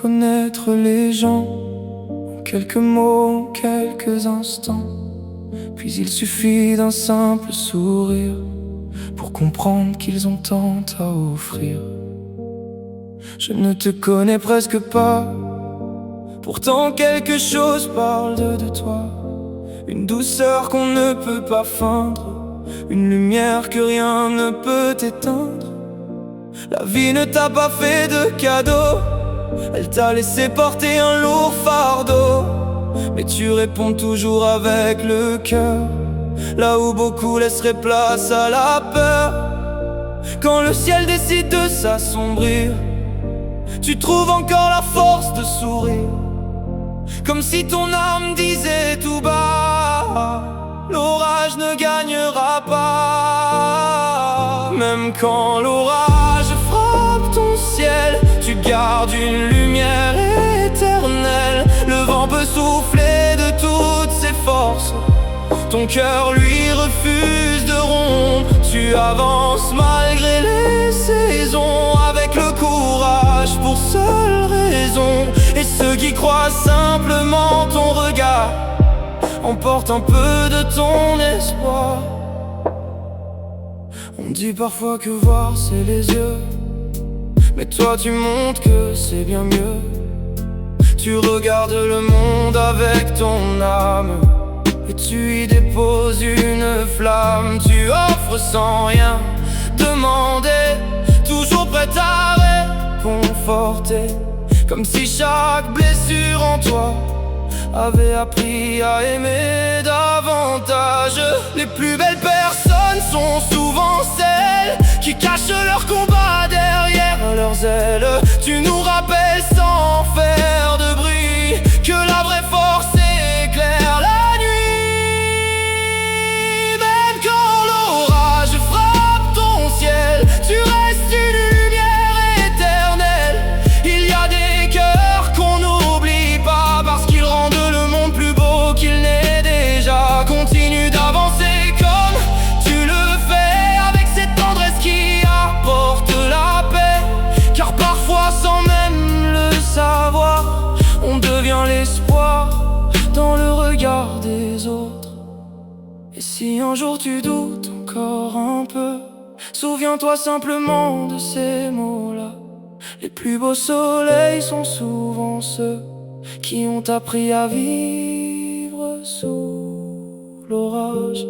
connaître les gens en quelques mots, en quelques instants. Puis il suffit d'un simple sourire pour comprendre qu'ils ont tant à offrir. Je ne te connais presque pas, pourtant quelque chose parle de toi. Une douceur qu'on ne peut pas feindre, une lumière que rien ne peut éteindre. La vie ne t'a pas fait de cadeau, elle t'a laissé porter un lourd fardeau. Mais tu réponds toujours avec le cœur, là où beaucoup laisseraient place à la peur. Quand le ciel décide de s'assombrir, tu trouves encore la force de sourire, comme si ton âme disait tout bas: l'orage ne gagnera pas. Même quand l'orage frappe ton ciel, tu gardes une lumière éternelle. Le vent peut souffler de toutes ses forces, ton cœur lui refuse de rompre. Tu avances malgré les saisons, avec le courage pour seule raison. Et ceux qui croient simplement ton regard emportent un peu de ton espoir. On dit parfois que voir c'est les yeux, mais toi tu montres que c'est bien mieux. Tu regardes le monde avec ton âme, et tu y déposes une flamme. Tu offres sans rien demander, toujours prête à réconforter, comme si chaque blessure en toi avait appris à aimer davantage. Les plus belles personnes sont souvent celles qui cachent leur combat derrière leurs ailes. Tu nous rappelles sans faire de bruit que la vraie force éclaire la nuit. Même quand l'orage frappe ton ciel, tu restes une lumière éternelle. Il y a des cœurs qu'on n'oublie pas, parce qu'ils rendent le monde plus beau qu'il n'est déjà. Continue d'avancer comme tu le fais, avec cette tendresse qui apporte la paix. Car parfois, sans même le savoir, on devient l'espoir dans le regard des autres. Et si un jour tu doutes encore un peu, souviens-toi simplement de ces mots-là: les plus beaux soleils sont souvent ceux qui ont appris à vivre sous l'orage.